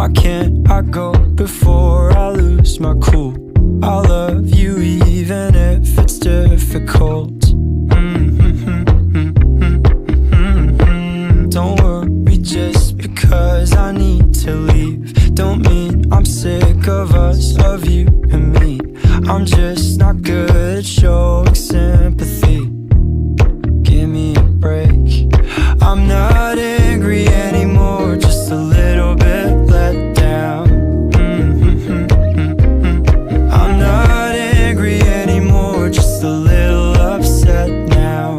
Why can't I go before I lose my cool? I love you even if it's difficult. Don't worry just because I need to leave. Don't mean I'm sick of us, of you and me. I'm just not good at showing sympathy. Give me a break. I'm not angry anymore, just a little bit let down. I'm not angry anymore, just a little upset now.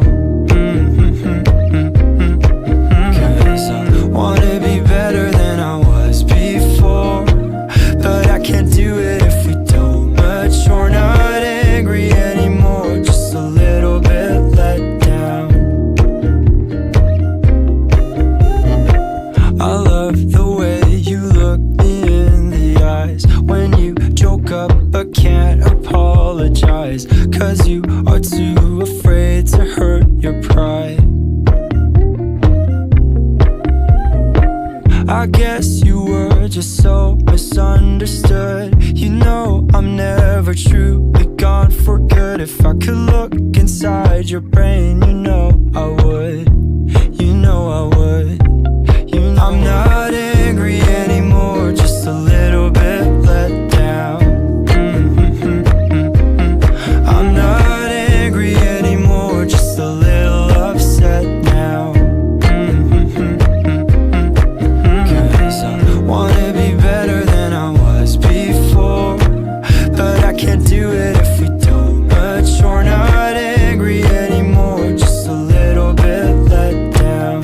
Cause I wanna be better than I was before, but I can't do it if we don't mature. Not angry anymore, just a little bit let down. I love the way you look me in the eyes when you joke up but can't apologize, cause you are too afraid to hurt your pride. I guess you were just so misunderstood. You know I'm never truly gone for good. If I could look inside your brain, you know I would. You know I would. I'm not angry anymore, just a little bit let down. I'm not angry anymore, just a little upset now. Cause I wanna be better than I was before, but I can't do it if we don't mature. Not angry anymore, just a little bit let down.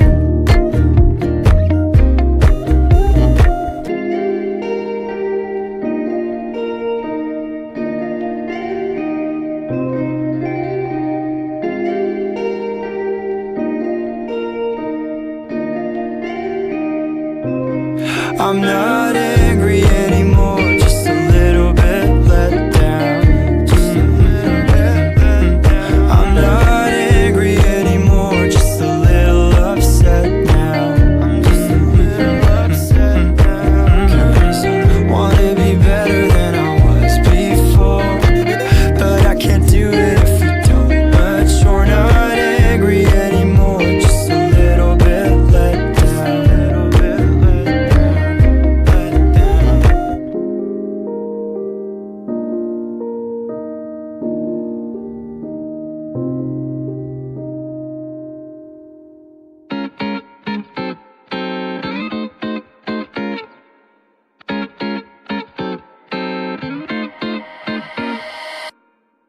I'm not angry anymore, just a little bit let down. Just a little bit let down. I'm not angry anymore, just a little upset now. I'm just a little upset now. Cause I wanna be better than I was before, but I can't do it if we don't mature. Not angry anymore, just a little bit let down.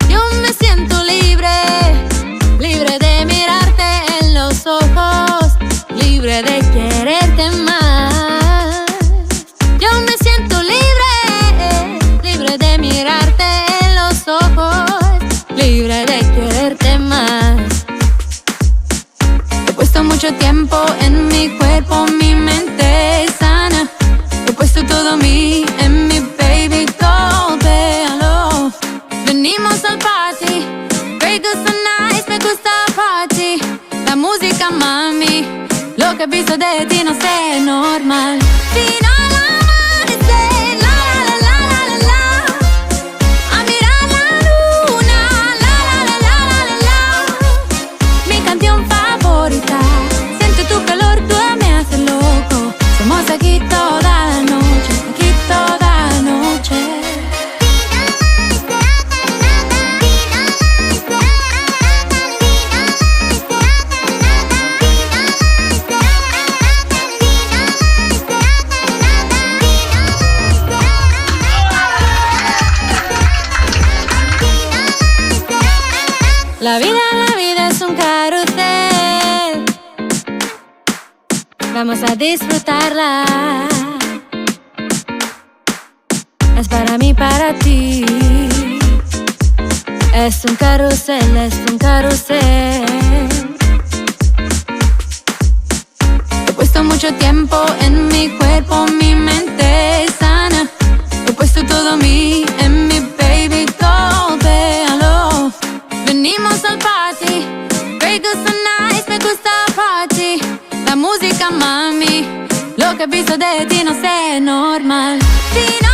Yo me siento libre, libre de mirarte en los ojos, libre de quererte más. Yo me siento libre, libre de mirarte en los ojos, libre de quererte más. He puesto mucho tiempo en mi cuerpo, mi mente sana. He puesto todo mí en mi baby, golpéalo. Venimos al party, Vegas so nice, me gusta el party. La música, mami, lo que he visto de ti no sé, normal. Vino al amanecer, la la la la la la, a mirar la luna, la la la la la la. Mi canción favorita, siento tu calor, tú me haces loco. Somos aquí toda la noche, aquí toda la noche. La vida es un carrusel. Vamos a disfrutarla. Es para mí, para ti. Es un carrusel, es un carrusel. He puesto mucho tiempo en mi cuerpo, mi mente sana. He puesto todo mí en mi baby, golpéalo. Venimos al party, Vegas so nice, me gusta el party. La música, mami, lo que he visto de ti no sé, normal. Si no